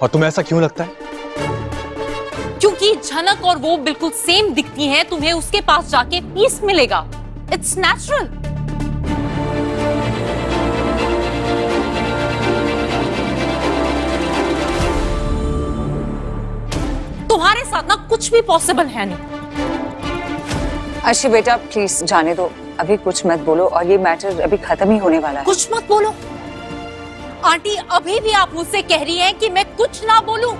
और तुम्हें ऐसा क्यों लगता है? क्योंकि झनक और वो बिल्कुल सेम दिखती हैं, तुम्हें उसके पास जाके पीस मिलेगा। It's natural. तुम्हारे साथ ना कुछ भी पॉसिबल है नहीं। अर्शी बेटा प्लीज जाने दो, अभी कुछ मत बोलो और ये मैटर अभी खत्म ही होने वाला है। कुछ मत बोलो? आंटी अभी भी आप मुझसे कह रही हैं कि मैं कुछ ना बोलूं?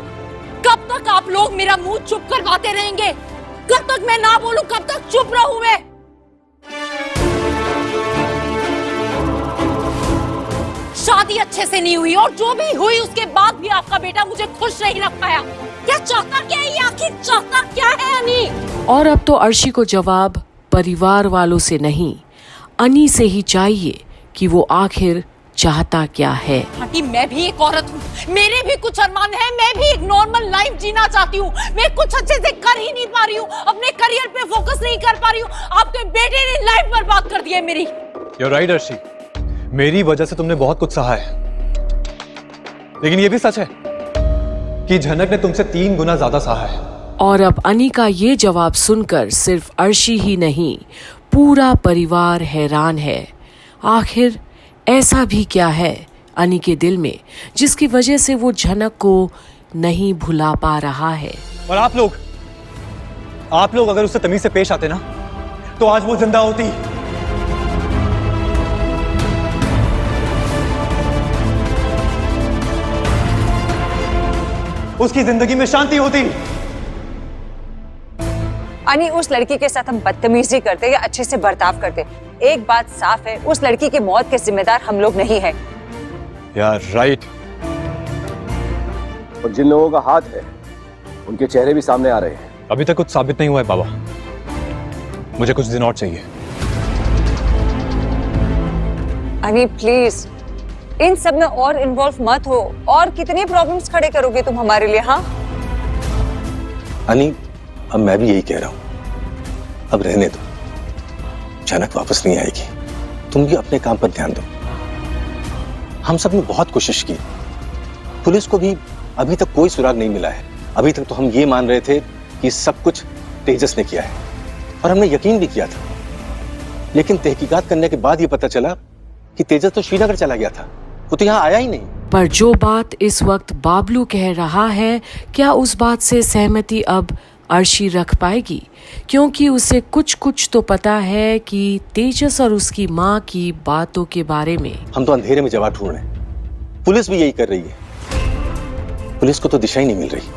कब तक आप लोग मेरा मुंह चुप करवाते रहेंगे? कब तक मैं ना बोलूं? कब तक चुप रहूं मैं? शादी अच्छे से नहीं हुई और जो भी हुई उसके बाद भी आपका बेटा मुझे खुश नहीं रख पाया। क्या चाहता क्या है ये? आखिर चाहता क्या है अनी? और अब तो अर्शी को जवाब परिवार वालों से नहीं, अनी से ही चाहिए कि वो आखिर चाहता क्या है। आंटी मैं भी एक औरत हूँ, मेरे भी कुछ अरमान है, मैं भी एक नॉर्मल लाइफ जीना चाहती हूँ। मैं कुछ अच्छे से कर ही नहीं पा रही हूँ, अपने करियर पे फोकस नहीं कर पा रही हूँ। आपके बेटे ने लाइफ बर्बाद कर दी है मेरी। You're right, अर्शी, मेरी वजह से तुमने बहुत कुछ सहा है, लेकिन ये भी सच है कि झनक ने तुमसे 3 गुना ज्यादा सहा है। और अब अनी का ये जवाब सुनकर सिर्फ अर्शी ही नहीं, पूरा परिवार हैरान है। आखिर ऐसा भी क्या है अनी के दिल में जिसकी वजह से वो झनक को नहीं भुला पा रहा है। और आप लोग अगर उससे तमीज से पेश आते ना तो आज वो जिंदा होती। उसकी जिंदगी में शांति होती। अनी उस लड़की के साथ हम बदतमीजी करते या अच्छे से बर्ताव करते, एक बात साफ है, उस लड़की की मौत के जिम्मेदार हम लोग नहीं है। यार राइट। और जिन लोगों का हाथ है उनके चेहरे भी सामने आ रहे हैं। अभी तक कुछ साबित नहीं हुआ है बाबा, मुझे कुछ दिन और चाहिए। अनी प्लीज इन सब में और इन्वॉल्व मत हो। और कितनी प्रॉब्लम्स खड़े करोगे तुम हमारे लिए? हाँ अनी अब मैं भी यही कह रहा हूं, अब रहने दो, झनक वापस नहीं आएगी। तुम भी अपने काम पर ध्यान दो। हम सब ने बहुत कोशिश की, पुलिस को भी अभी तक कोई सुराग नहीं मिला है। अभी तक तो हम ये मान रहे थे कि सब कुछ तेजस ने किया है और हमने यकीन भी किया था, लेकिन तहकीकात करने के बाद ये पता चला कि तेजस तो श्रीनगर चला गया था, वो तो यहाँ आया ही नहीं। पर जो बात इस वक्त बाबलू कह रहा है, क्या उस बात से सहमति अब अर्शी रख पाएगी? क्योंकि उसे कुछ तो पता है कि तेजस और उसकी माँ की बातों के बारे में। हम तो अंधेरे में जवाब ढूंढ रहे हैं, पुलिस भी यही कर रही है। पुलिस को तो दिशा ही नहीं मिल रही।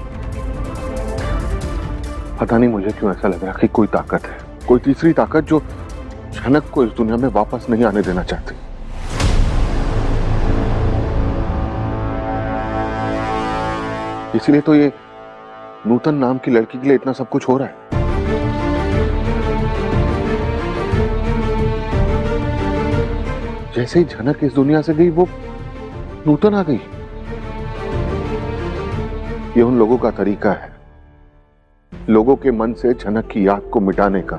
पता नहीं मुझे क्यों ऐसा लग रहा कि कोई ताकत है, कोई तीसरी ताकत जो झनक को इस दुनिया में वापस नहीं आने देना चाहती। इसीलिए तो ये नूतन नाम की लड़की के लिए इतना सब कुछ हो रहा है। जैसे ही झनक इस दुनिया से गई वो नूतन आ गई। ये उन लोगों का तरीका है, लोगों के मन से झनक की याद को मिटाने का।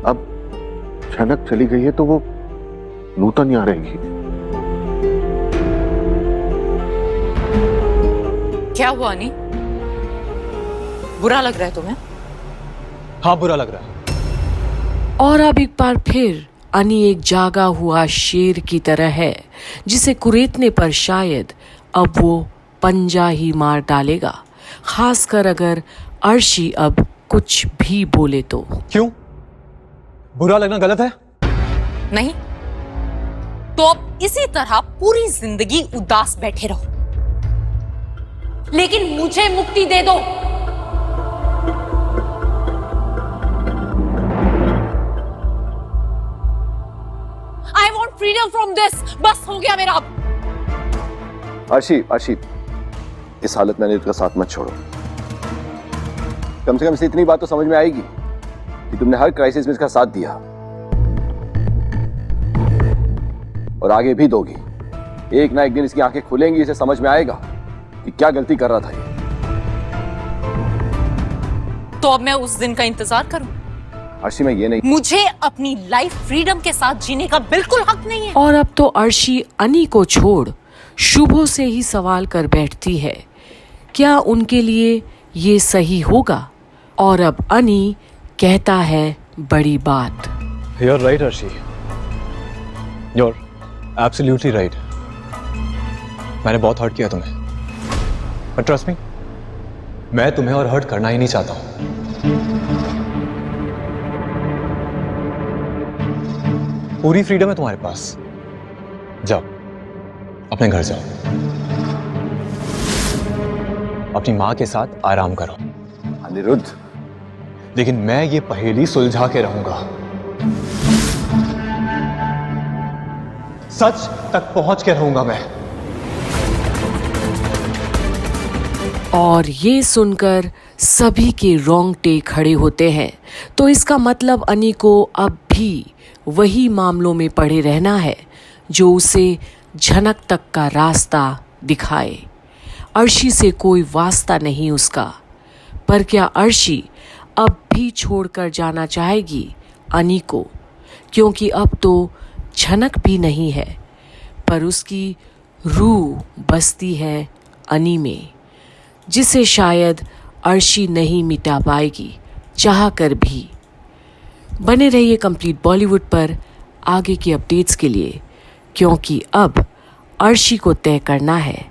अब झनक चली गई है तो वो नूतन यहां रहेगी। क्या हुआ अनी? बुरा लग रहा है तुम्हें? हाँ बुरा लग रहा है। और अब एक बार फिर अनी एक जागा हुआ शेर की तरह है जिसे कुरेदने पर शायद अब वो पंजा ही मार डालेगा, खासकर अगर अर्शी अब कुछ भी बोले तो। क्यों? बुरा लगना गलत है? नहीं तो अब इसी तरह पूरी जिंदगी उदास बैठे रहो, लेकिन मुझे मुक्ति दे दो। I want freedom from this। बस हो गया मेरा अब। अर्शी इस हालत में अनिल का साथ मत छोड़ो। कम से कम इसे इतनी बात तो समझ में आएगी कि तुमने हर क्राइसिस में इसका साथ दिया और आगे भी दोगी। एक ना एक दिन इसकी आंखें खुलेंगी, इसे समझ में आएगा कि क्या गलती कर रहा था ये। तो अब मैं उस दिन का इंतजार करूं? अर्शी मैं ये नहीं, मुझे अपनी लाइफ फ्रीडम के साथ जीने का बिल्कुल हक नहीं है। और अब तो अर्शी अनी को छोड़ शुभो से ही सवाल कर बैठती है, क्या उनके लिए ये सही होगा? और अब अनी कहता है बड़ी बात। You're right, Arshi. You're absolutely right। मैंने बहुत हर्ट किया तुम्हें, but trust me, मैं तुम्हें और हर्ट करना ही नहीं चाहता हूं। पूरी फ्रीडम है तुम्हारे पास, जाओ अपने घर जाओ, अपनी मां के साथ आराम करो। अनिरुद्ध, लेकिन मैं ये पहेली सुलझा के रहूंगा, सच तक पहुंच के रहूंगा मैं। और ये सुनकर सभी के रोंगटे खड़े होते हैं। तो इसका मतलब अनी को अब भी वही मामलों में पड़े रहना है जो उसे झनक तक का रास्ता दिखाए। अर्शी से कोई वास्ता नहीं उसका। पर क्या अर्शी अब भी छोड़कर जाना चाहेगी अनी को? क्योंकि अब तो झनक भी नहीं है, पर उसकी रूह बसती है अनी में, जिसे शायद अर्शी नहीं मिटा पाएगी चाह कर भी। बने रहिए कंप्लीट बॉलीवुड पर आगे की अपडेट्स के लिए, क्योंकि अब अर्शी को तय करना है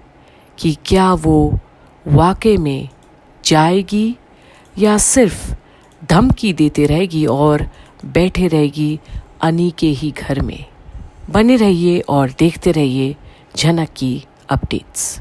कि क्या वो वाकई में जाएगी या सिर्फ धमकी देते रहेगी और बैठे रहेगी अनी के ही घर में। बने रहिए और देखते रहिए झनक की अपडेट्स।